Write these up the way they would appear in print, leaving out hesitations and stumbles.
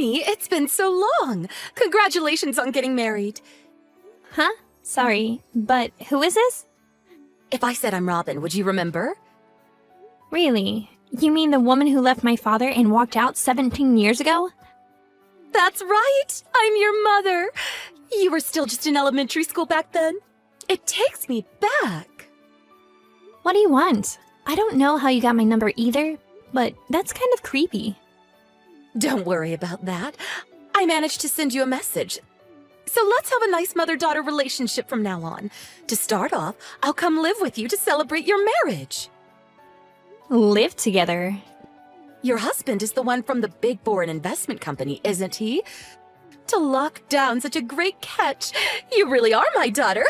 Amy, it's been so long. Congratulations on getting married. Huh? Sorry, but who is this? If I said I'm Robin, would you remember? Really? You mean the woman who left my father and walked out 17 years ago? That's right! I'm your mother! You were still just in elementary school back then. It takes me back. What do you want? I don't know how you got my number either, but that's kind of creepy. Don't worry about that. I managed to send you a message. So let's have a nice mother-daughter relationship from now on. To start off, I'll come live with you to celebrate your marriage. Live together? Your husband is the one from the big foreign investment company, isn't he? To lock down such a great catch. You really are my daughter.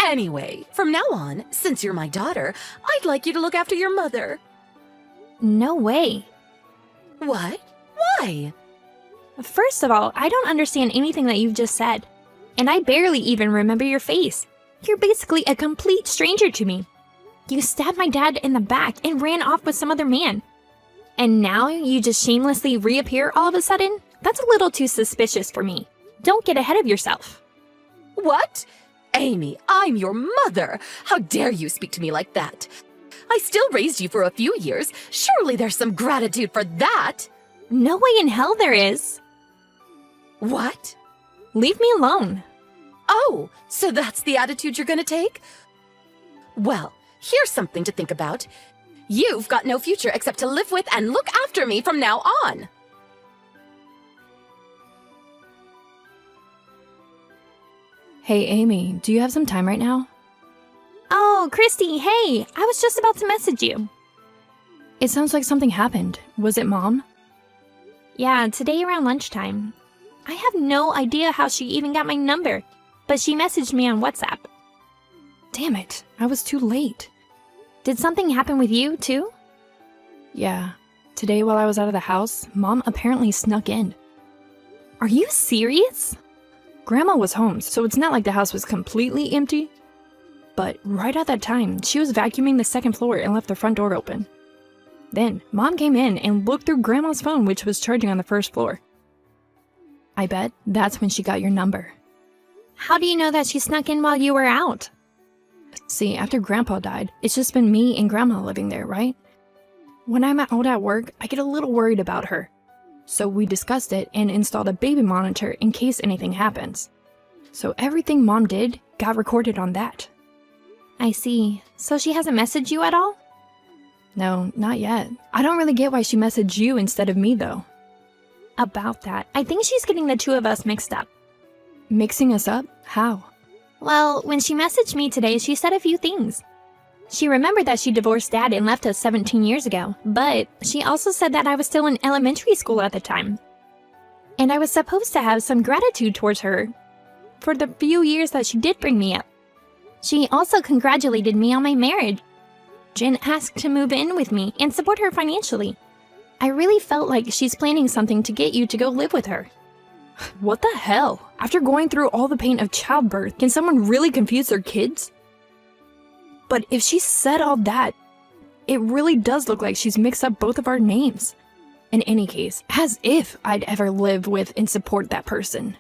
Anyway, from now on, since you're my daughter, I'd like you to look after your mother. No way. What? Why? First of all, I don't understand anything that you've just said. And I barely even remember your face. You're basically a complete stranger to me. You stabbed my dad in the back and ran off with some other man. And now you just shamelessly reappear all of a sudden? That's a little too suspicious for me. Don't get ahead of yourself. What? Amy, I'm your mother. How dare you speak to me like that? I still raised you for a few years. Surely there's some gratitude for that. No way in hell there is. What? Leave me alone. Oh, so that's the attitude you're gonna take? Well, here's something to think about. You've got no future except to live with and look after me from now on. Hey, Amy, do you have some time right now? Oh, Christy, hey! I was just about to message you. It sounds like something happened. Was it Mom? Yeah, today around lunchtime. I have no idea how she even got my number, but she messaged me on WhatsApp. Damn it, I was too late. Did something happen with you, too? Yeah, today while I was out of the house, Mom apparently snuck in. Are you serious? Grandma was home, so it's not like the house was completely empty. But right at that time, she was vacuuming the second floor and left the front door open. Then, Mom came in and looked through Grandma's phone, which was charging on the first floor. I bet that's when she got your number. How do you know that she snuck in while you were out? See, after Grandpa died, it's just been me and Grandma living there, right? When I'm out at work, I get a little worried about her. So we discussed it and installed a baby monitor in case anything happens. So everything Mom did got recorded on that. I see. So she hasn't messaged you at all? No, not yet. I don't really get why she messaged you instead of me, though. About that, I think she's getting the two of us mixed up. Mixing us up? How? Well, when she messaged me today, she said a few things. She remembered that she divorced Dad and left us 17 years ago, but she also said that I was still in elementary school at the time. And I was supposed to have some gratitude towards her for the few years that she did bring me up. She also congratulated me on my marriage and asked to move in with me and support her financially. I really felt like she's planning something to get you to go live with her. What the hell? After going through all the pain of childbirth, can someone really confuse their kids? But if she said all that, it really does look like she's mixed up both of our names. In any case, as if I'd ever live with and support that person.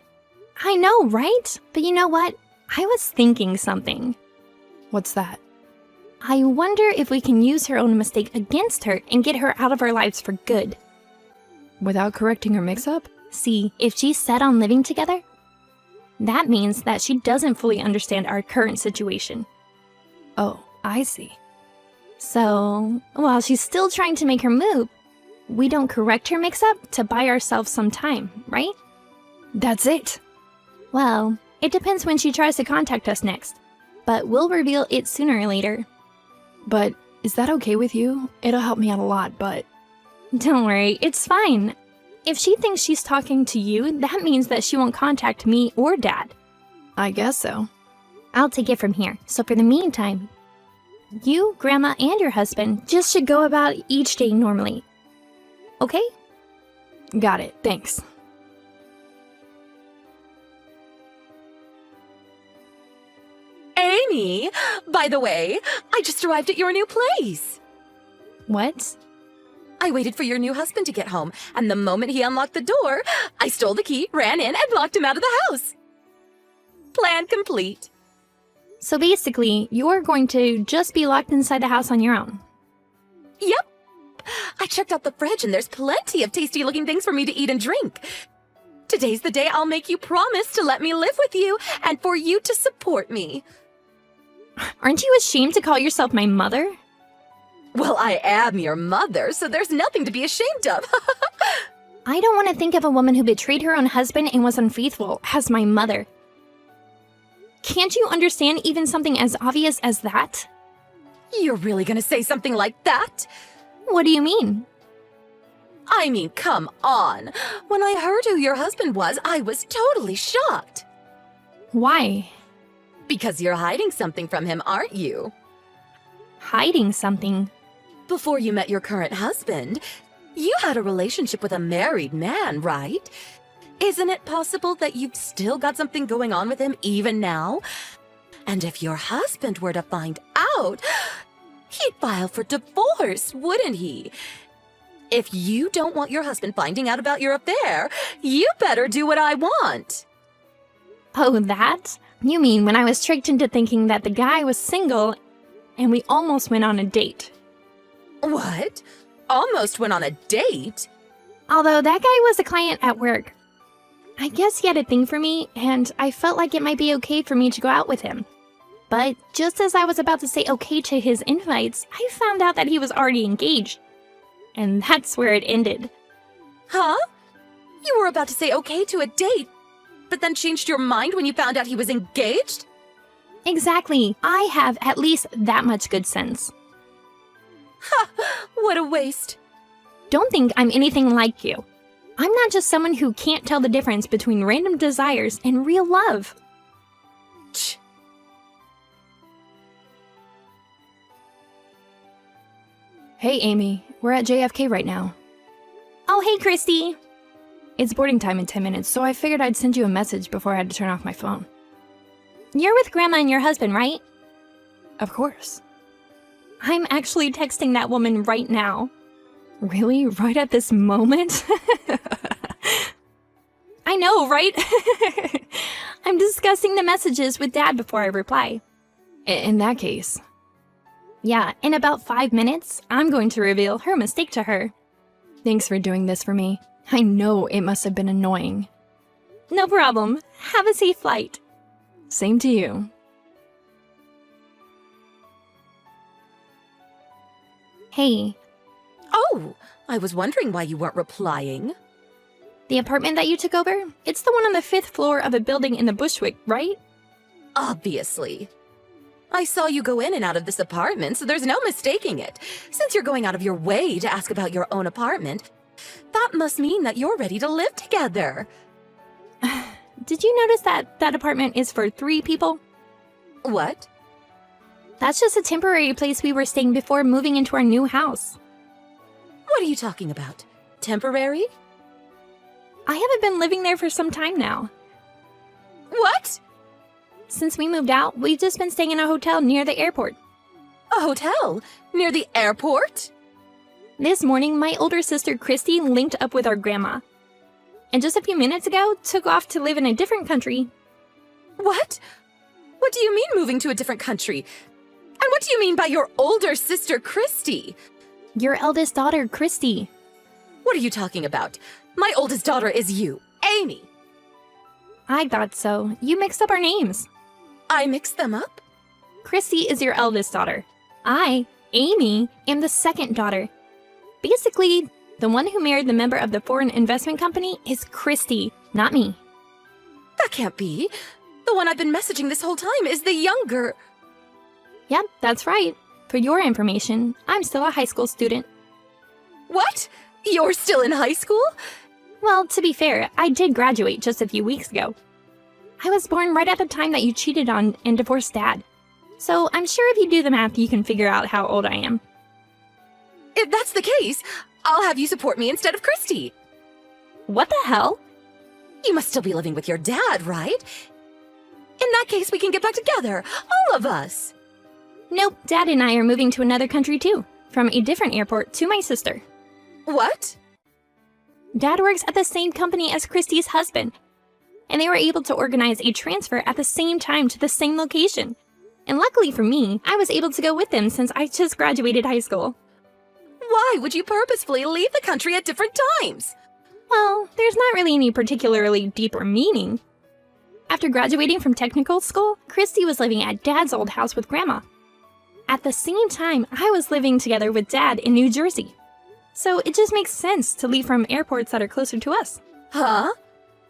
I know, right? But you know what? I was thinking something. What's that? I wonder if we can use her own mistake against her and get her out of our lives for good. Without correcting her mix-up? See, if she's set on living together, that means that she doesn't fully understand our current situation. Oh, I see. So, while she's still trying to make her move, we don't correct her mix-up to buy ourselves some time, right? That's it. Well, it depends when she tries to contact us next, but we'll reveal it sooner or later. But is that okay with you? It'll help me out a lot, but... Don't worry, it's fine. If she thinks she's talking to you, that means that she won't contact me or Dad. I guess so. I'll take it from here. So for the meantime, you, Grandma, and your husband just should go about each day normally. Okay? Got it, thanks. Amy, by the way, I just arrived at your new place. What? I waited for your new husband to get home, and the moment he unlocked the door, I stole the key, ran in, and locked him out of the house. Plan complete. So basically, you're going to just be locked inside the house on your own. Yep. I checked out the fridge, and there's plenty of tasty-looking things for me to eat and drink. Today's the day I'll make you promise to let me live with you and for you to support me. Aren't you ashamed to call yourself my mother? Well, I am your mother, so there's nothing to be ashamed of. I don't want to think of a woman who betrayed her own husband and was unfaithful as my mother. Can't you understand even something as obvious as that? You're really gonna say something like that? What do you mean? I mean, come on. When I heard who your husband was, I was totally shocked. Why? Because you're hiding something from him, aren't you? Hiding something? Before you met your current husband, you had a relationship with a married man, right? Isn't it possible that you've still got something going on with him even now? And if your husband were to find out, he'd file for divorce, wouldn't he? If you don't want your husband finding out about your affair, you better do what I want. Oh, that? You mean when I was tricked into thinking that the guy was single and we almost went on a date? What? Almost went on a date? Although that guy was a client at work. I guess he had a thing for me, and I felt like it might be okay for me to go out with him. But just as I was about to say okay to his invites, I found out that he was already engaged. And that's where it ended. Huh? You were about to say okay to a date, but then changed your mind when you found out he was engaged? Exactly. I have at least that much good sense. Ha! What a waste. Don't think I'm anything like you. I'm not just someone who can't tell the difference between random desires and real love. Ch. Hey, Amy. We're at JFK right now. Oh, hey, Christy. It's boarding time in 10 minutes, so I figured I'd send you a message before I had to turn off my phone. You're with Grandma and your husband, right? Of course. I'm actually texting that woman right now. Really? Right at this moment? I know, right? I'm discussing the messages with Dad before I reply. In that case. Yeah, in about 5 minutes, I'm going to reveal her mistake to her. Thanks for doing this for me. I know it must have been annoying. No problem. Have a safe flight. Same to you. Hey, Oh, I was wondering why you weren't replying. the apartment that you took over? It's the one on the 5th floor of a building in the Bushwick, right? Obviously. I saw you go in and out of this apartment, so there's no mistaking it. Since you're going out of your way to ask about your own apartment, that must mean that you're ready to live together. Did you notice that that apartment is for 3 people? What? That's just a temporary place we were staying before moving into our new house. What are you talking about? Temporary? I haven't been living there for some time now. What? Since we moved out, we've just been staying in a hotel near the airport. A hotel? Near the airport? This morning, my older sister Christy linked up with our grandma. And just a few minutes ago, took off to live in a different country. What? What do you mean moving to a different country? And what do you mean by your older sister, Christy? Your eldest daughter, Christy. What are you talking about? My oldest daughter is you, Amy. I thought so. You mixed up our names. I mixed them up? Christy is your eldest daughter. I, Amy, am the second daughter. Basically, the one who married the member of the foreign investment company is Christy, not me. That can't be. The one I've been messaging this whole time is the younger. Yep, that's right. For your information, I'm still a high school student. What? You're still in high school? Well, to be fair, I did graduate just a few weeks ago. I was born right at the time that you cheated on and divorced Dad. So I'm sure if you do the math, you can figure out how old I am. If that's the case, I'll have you support me instead of Christy. What the hell? You must still be living with your dad, right? In that case, we can get back together, all of us. Nope, Dad and I are moving to another country too. From a different airport to my sister. What? Dad works at the same company as Christy's husband, and they were able to organize a transfer at the same time to the same location. And luckily for me, I was able to go with them since I just graduated high school. Why would you purposefully leave the country at different times? Well, there's not really any particularly deeper meaning. After graduating from technical school, Christy was living at Dad's old house with Grandma. At the same time, I was living together with Dad in New Jersey. So it just makes sense to leave from airports that are closer to us. Huh?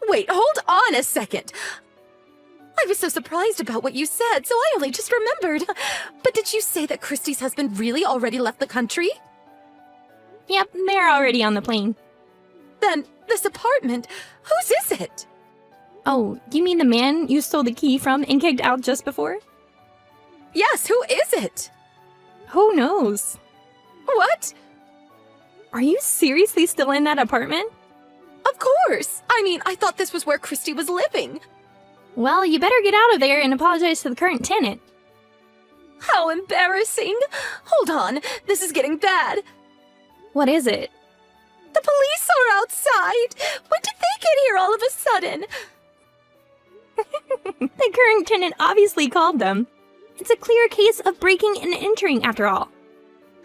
Wait, hold on a second. I was so surprised about what you said, so I only just remembered. But did you say that Christy's husband really already left the country? Yep, they're already on the plane. Then, this apartment, whose is it? Oh, you mean the man you stole the key from and kicked out just before? Yes, who is it? Who knows? What? Are you seriously still in that apartment? Of course! I mean, I thought this was where Christy was living. Well, you better get out of there and apologize to the current tenant. How embarrassing! Hold on, this is getting bad. What is it? The police are outside! When did they get here all of a sudden? The current tenant obviously called them. It's a clear case of breaking and entering after all.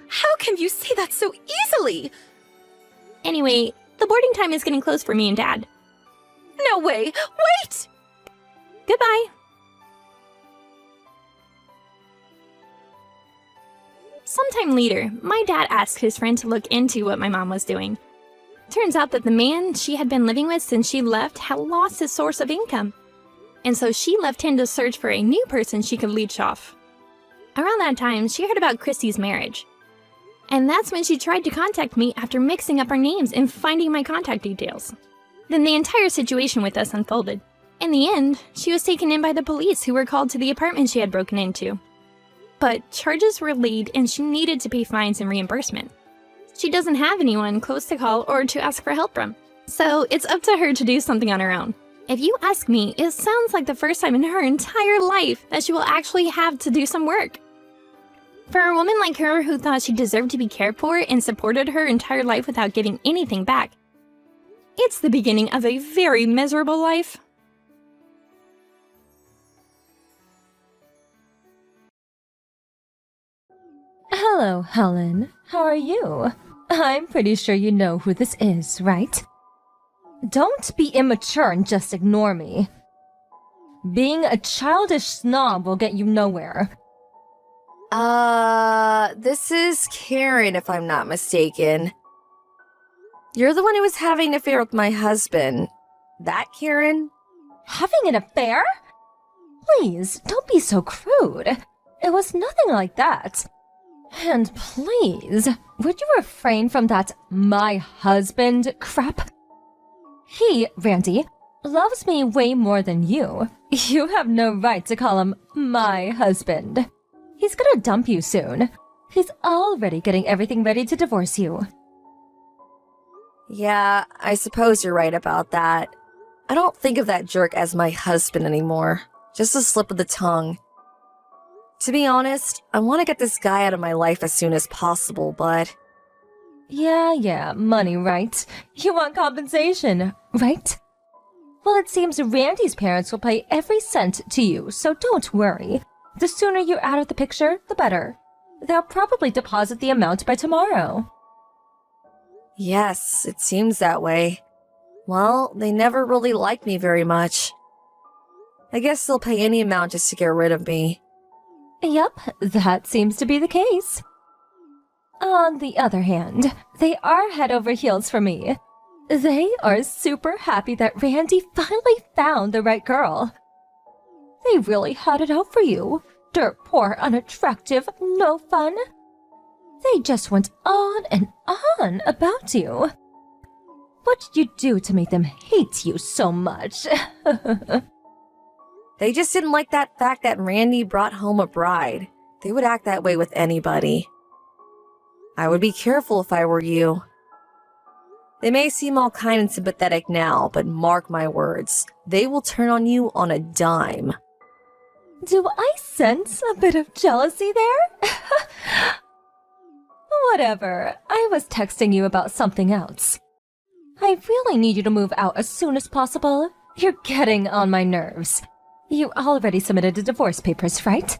How can you say that so easily? Anyway, the boarding time is getting close for me and Dad. No way! Wait! Goodbye. Sometime later, my dad asked his friend to look into what my mom was doing. Turns out that the man she had been living with since she left had lost his source of income. And so she left him to search for a new person she could leech off. Around that time, she heard about Christy's marriage. And that's when she tried to contact me after mixing up our names and finding my contact details. Then the entire situation with us unfolded. In the end, she was taken in by the police who were called to the apartment she had broken into. But charges were laid and she needed to pay fines and reimbursement. She doesn't have anyone close to call or to ask for help from. So it's up to her to do something on her own. If you ask me, it sounds like the first time in her entire life that she will actually have to do some work. For a woman like her who thought she deserved to be cared for and supported her entire life without giving anything back, it's the beginning of a very miserable life. Hello, Helen. How are you? I'm pretty sure you know who this is, right? Don't be immature and just ignore me. Being a childish snob will get you nowhere. This is Karen, if I'm not mistaken. You're the one who was having an affair with my husband. That Karen? Having an affair? Please, don't be so crude. It was nothing like that. And please, would you refrain from that "my husband" crap? He, Randy, loves me way more than you. You have no right to call him my husband. He's gonna dump you soon. He's already getting everything ready to divorce you. Yeah, I suppose you're right about that. I don't think of that jerk as my husband anymore. Just a slip of the tongue. To be honest, I want to get this guy out of my life as soon as possible, but... Yeah, money, right? You want compensation, right? Well, it seems Randy's parents will pay every cent to you, so don't worry. The sooner you're out of the picture, the better. They'll probably deposit the amount by tomorrow. Yes, it seems that way. Well, they never really liked me very much. I guess they'll pay any amount just to get rid of me. Yep, that seems to be the case. On the other hand, they are head over heels for me. They are super happy that Randy finally found the right girl. They really had it out for you. Dirt poor, unattractive, no fun. They just went on and on about you. What did you do to make them hate you so much? They just didn't like that fact that Randy brought home a bride. They would act that way with anybody. I would be careful if I were you. They may seem all kind and sympathetic now, but mark my words, they will turn on you on a dime. Do I sense a bit of jealousy there? Whatever. I was texting you about something else. I really need you to move out as soon as possible. You're getting on my nerves. You already submitted the divorce papers, right?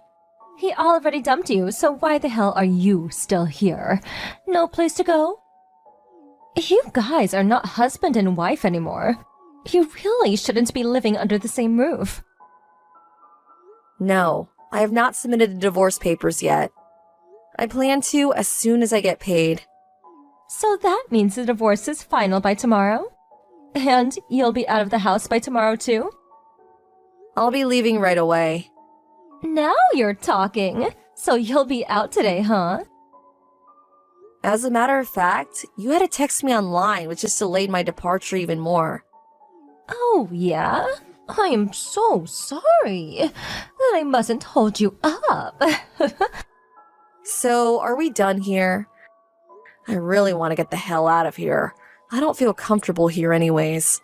He already dumped you, so why the hell are you still here? No place to go? You guys are not husband and wife anymore. You really shouldn't be living under the same roof. No, I have not submitted the divorce papers yet. I plan to as soon as I get paid. So that means the divorce is final by tomorrow? And you'll be out of the house by tomorrow too? I'll be leaving right away. Now you're talking. So you'll be out today, huh? As a matter of fact, you had to text me online, which just delayed my departure even more. Oh, yeah? I am so sorry. Then I mustn't hold you up. So, are we done here? I really want to get the hell out of here. I don't feel comfortable here anyways.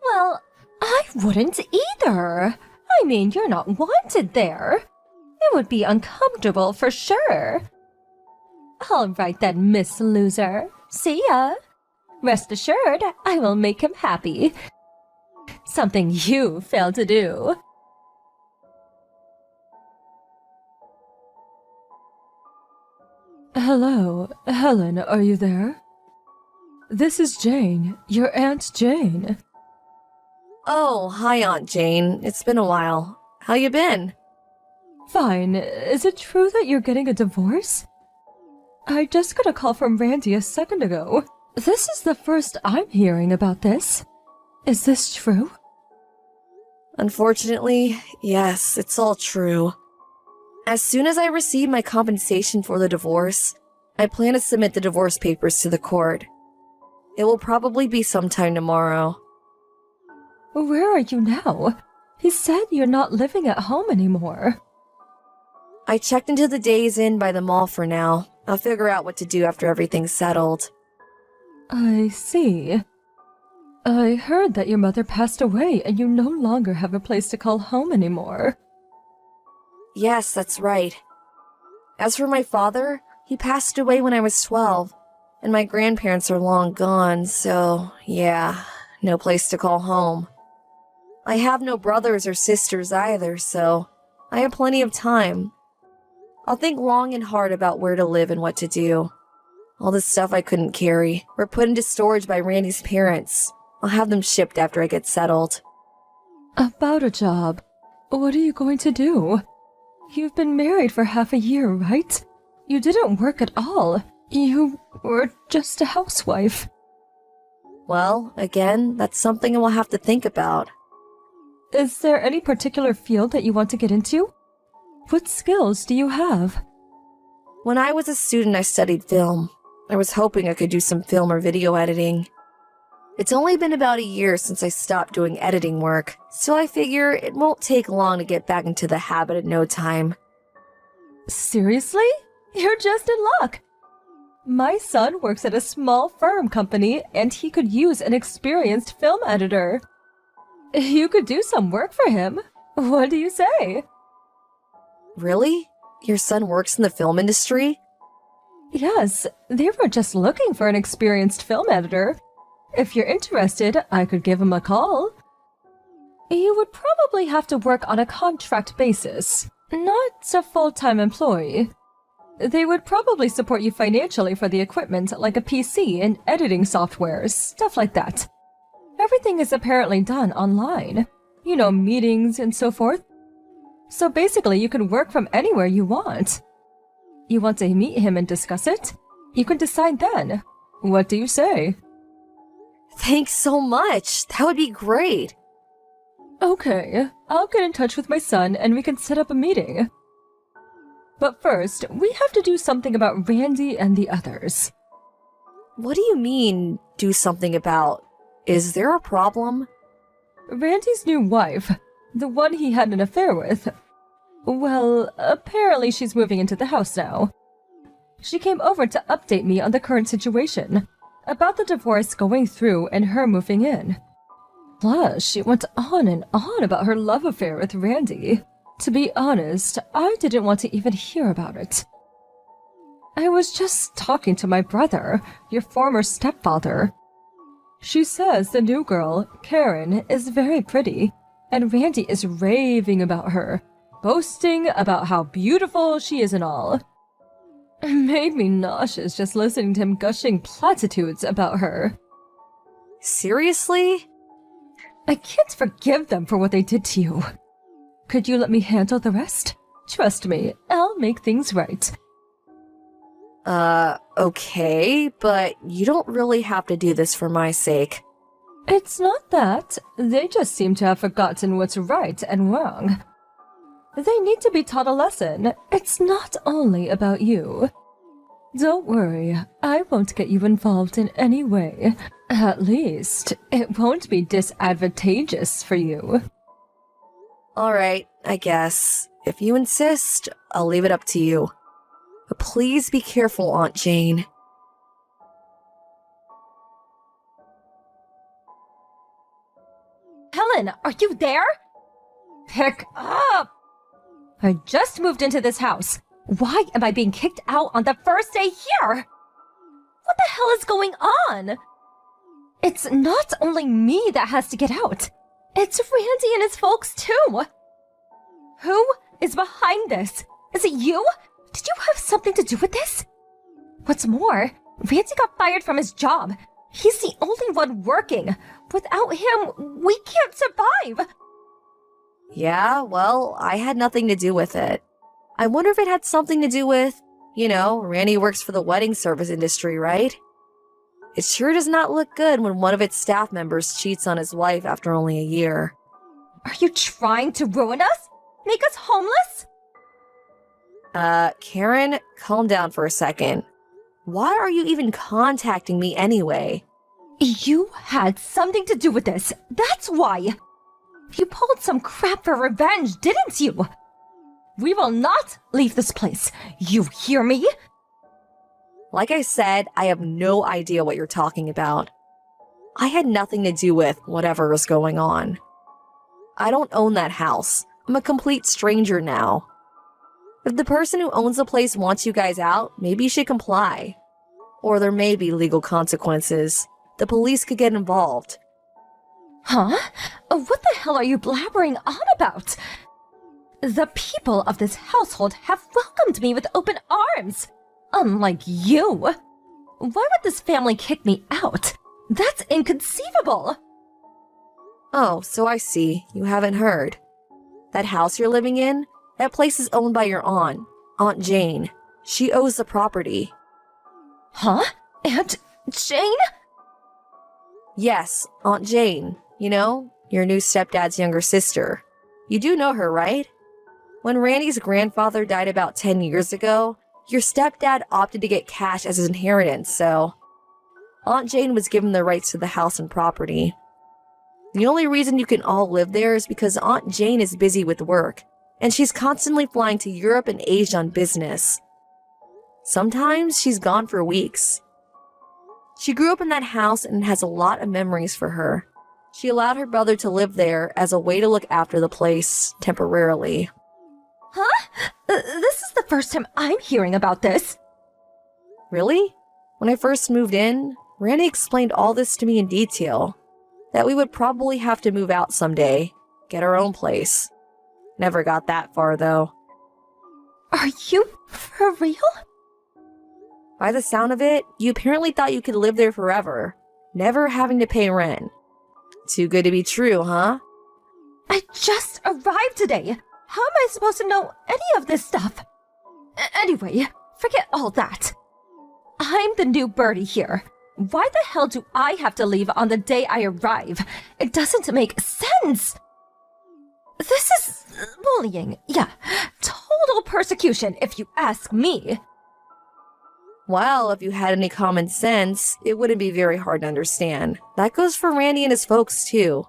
Well, I wouldn't either. I mean, you're not wanted there. It would be uncomfortable for sure. All right then, Miss Loser. See ya. Rest assured, I will make him happy. Something you failed to do. Hello, Helen, are you there? This is Jane, your Aunt Jane. Oh, hi Aunt Jane. It's been a while. How you been? Fine. Is it true that you're getting a divorce? I just got a call from Randy a second ago. This is the first I'm hearing about this. Is this true? Unfortunately, yes, it's all true. As soon as I receive my compensation for the divorce, I plan to submit the divorce papers to the court. It will probably be sometime tomorrow. Where are you now? He said you're not living at home anymore. I checked into the Days Inn by the mall for now. I'll figure out what to do after everything's settled. I see. I heard that your mother passed away and you no longer have a place to call home anymore. Yes, that's right. As for my father, he passed away when I was 12, and my grandparents are long gone, so yeah, no place to call home. I have no brothers or sisters either, so I have plenty of time. I'll think long and hard about where to live and what to do. All the stuff I couldn't carry were put into storage by Randy's parents. I'll have them shipped after I get settled. About a job. What are you going to do? You've been married for half a year, right? You didn't work at all. You were just a housewife. Well, again, that's something I will have to think about. Is there any particular field that you want to get into? What skills do you have? When I was a student, I studied film. I was hoping I could do some film or video editing. It's only been about a year since I stopped doing editing work, so I figure it won't take long to get back into the habit in no time. Seriously? You're just in luck. My son works at a small firm company, and he could use an experienced film editor. You could do some work for him. What do you say? Really? Your son works in the film industry? Yes, they were just looking for an experienced film editor. If you're interested, I could give him a call. You would probably have to work on a contract basis, not a full-time employee. They would probably support you financially for the equipment, like a PC and editing software, stuff like that. Everything is apparently done online. You know, meetings and so forth. So basically, you can work from anywhere you want. You want to meet him and discuss it? You can decide then. What do you say? Thanks so much. That would be great. Okay, I'll get in touch with my son and we can set up a meeting. But first, we have to do something about Randy and the others. What do you mean, do something about? Is there a problem? Randy's new wife, the one he had an affair with. Well, apparently she's moving into the house now. She came over to update me on the current situation, about the divorce going through and her moving in. Plus, she went on and on about her love affair with Randy. To be honest, I didn't want to even hear about it. I was just talking to my brother, your former stepfather. She says the new girl, Karen, is very pretty, and Randy is raving about her, boasting about how beautiful she is and all. It made me nauseous just listening to him gushing platitudes about her. Seriously? I can't forgive them for what they did to you. Could you let me handle the rest? Trust me, I'll make things right. Okay, but you don't really have to do this for my sake. It's not that. They just seem to have forgotten what's right and wrong. They need to be taught a lesson. It's not only about you. Don't worry, I won't get you involved in any way. At least, it won't be disadvantageous for you. Alright, I guess. If you insist, I'll leave it up to you. But please be careful, Aunt Jane. Helen, are you there? Pick up! I just moved into this house. Why am I being kicked out on the first day here? What the hell is going on? It's not only me that has to get out. It's Randy and his folks too. Who is behind this? Is it you? Did you have something to do with this? What's more, Randy got fired from his job. He's the only one working. Without him, we can't survive. Yeah, well, I had nothing to do with it. I wonder if it had something to do with, Randy works for the wedding service industry, right? It sure does not look good when one of its staff members cheats on his wife after only a year. Are you trying to ruin us? Make us homeless? Karen, calm down for a second. Why are you even contacting me anyway? You had something to do with this. That's why. You pulled some crap for revenge, didn't you? We will not leave this place. You hear me? Like I said, I have no idea what you're talking about. I had nothing to do with whatever is going on. I don't own that house. I'm a complete stranger now. If the person who owns the place wants you guys out, maybe you should comply. Or there may be legal consequences. The police could get involved. Huh? What the hell are you blabbering on about? The people of this household have welcomed me with open arms. Unlike you. Why would this family kick me out? That's inconceivable. Oh, so I see. You haven't heard. That house you're living in? That place is owned by your Aunt Jane. She owes the property. Huh? Aunt Jane? Yes, Aunt Jane. Your new stepdad's younger sister. You do know her, right? When Randy's grandfather died about 10 years ago, your stepdad opted to get cash as his inheritance, so Aunt Jane was given the rights to the house and property. The only reason you can all live there is because Aunt Jane is busy with work, and she's constantly flying to Europe and Asia on business. Sometimes she's gone for weeks. She grew up in that house and has a lot of memories for her. She allowed her brother to live there as a way to look after the place temporarily. Huh? This is the first time I'm hearing about this. Really? When I first moved in, Randy explained all this to me in detail. That we would probably have to move out someday, get our own place. Never got that far, though. Are you for real? By the sound of it, you apparently thought you could live there forever, never having to pay rent. Too good to be true, huh? I just arrived today. How am I supposed to know any of this stuff? Anyway, forget all that. I'm the new birdie here. Why the hell do I have to leave on the day I arrive? It doesn't make sense. This is bullying. Yeah, total persecution if you ask me. Well, if you had any common sense, it wouldn't be very hard to understand. That goes for Randy and his folks, too.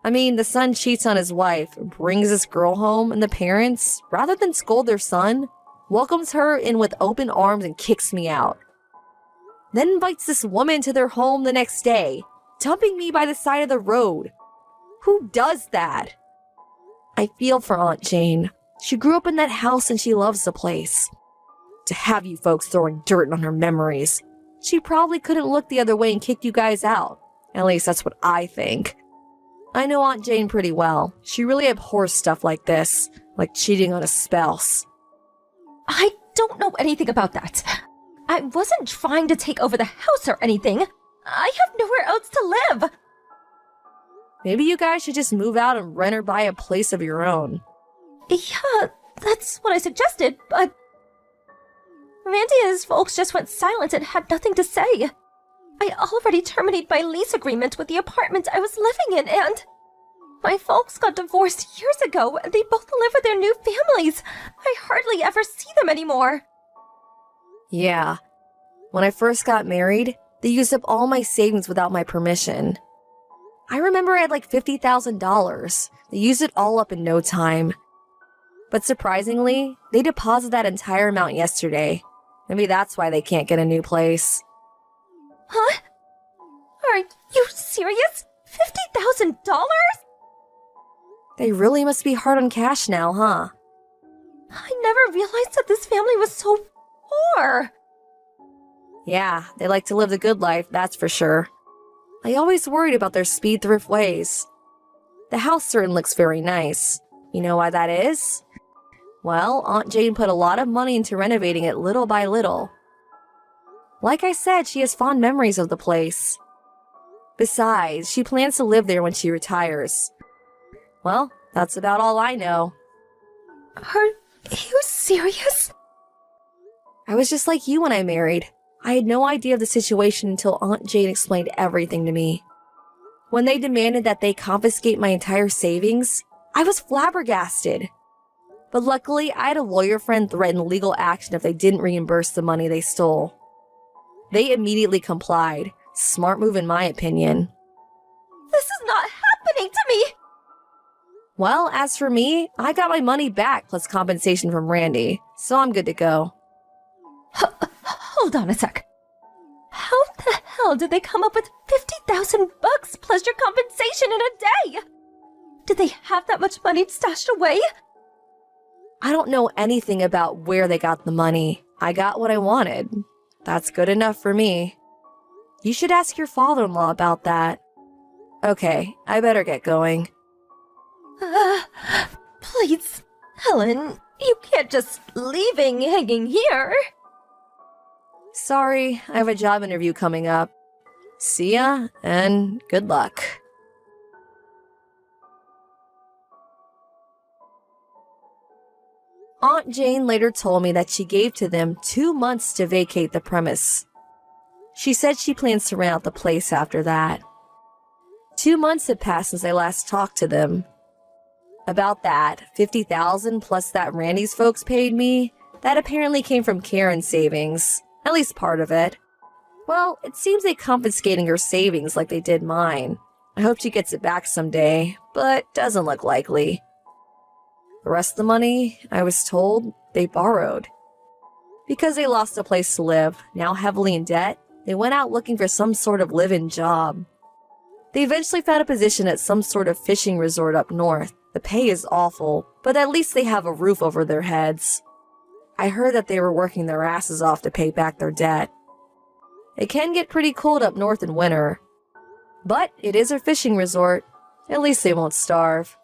I mean, the son cheats on his wife, brings this girl home, and the parents, rather than scold their son, welcomes her in with open arms and kicks me out. Then invites this woman to their home the next day, dumping me by the side of the road. Who does that? I feel for Aunt Jane. She grew up in that house and she loves the place. To have you folks throwing dirt on her memories. She probably couldn't look the other way and kick you guys out. At least that's what I think. I know Aunt Jane pretty well. She really abhors stuff like this, like cheating on a spouse. I don't know anything about that. I wasn't trying to take over the house or anything. I have nowhere else to live. Maybe you guys should just move out and rent or buy a place of your own. Yeah, that's what I suggested, but Randy and his folks just went silent and had nothing to say. I already terminated my lease agreement with the apartment I was living in, and my folks got divorced years ago, and they both live with their new families. I hardly ever see them anymore. Yeah. When I first got married, they used up all my savings without my permission. I remember I had like $50,000. They used it all up in no time. But surprisingly, they deposited that entire amount yesterday. Maybe that's why they can't get a new place. Huh? Are you serious? $50,000? They really must be hard on cash now, huh? I never realized that this family was so poor. Yeah, they like to live the good life, that's for sure. I always worried about their speed thrift ways. The house certainly looks very nice. You know why that is? Well, Aunt Jane put a lot of money into renovating it little by little. Like I said, she has fond memories of the place. Besides, she plans to live there when she retires. Well, that's about all I know. Are you serious? I was just like you when I married. I had no idea of the situation until Aunt Jane explained everything to me. When they demanded that they confiscate my entire savings, I was flabbergasted. But luckily, I had a lawyer friend threaten legal action if they didn't reimburse the money they stole. They immediately complied. Smart move in my opinion. This is not happening to me! Well, as for me, I got my money back plus compensation from Randy, so I'm good to go. Hold on a sec. How the hell did they come up with $50,000 plus your compensation in a day? Did they have that much money stashed away? I don't know anything about where they got the money. I got what I wanted. That's good enough for me. You should ask your father-in-law about that. Okay, I better get going. Please, Helen, you can't just leaving hanging here. Sorry, I have a job interview coming up. See ya, and good luck. Aunt Jane later told me that she gave to them 2 months to vacate the premise. She said she plans to rent out the place after that. 2 months had passed since I last talked to them. About that, $50,000 plus that Randy's folks paid me, that apparently came from Karen's savings. At least part of it. Well, it seems they're confiscating her savings like they did mine. I hope she gets it back someday, but doesn't look likely. The rest of the money, I was told, they borrowed. Because they lost a place to live, now heavily in debt, they went out looking for some sort of live-in job. They eventually found a position at some sort of fishing resort up north. The pay is awful, but at least they have a roof over their heads. I heard that they were working their asses off to pay back their debt. It can get pretty cold up north in winter. But it is a fishing resort. At least they won't starve.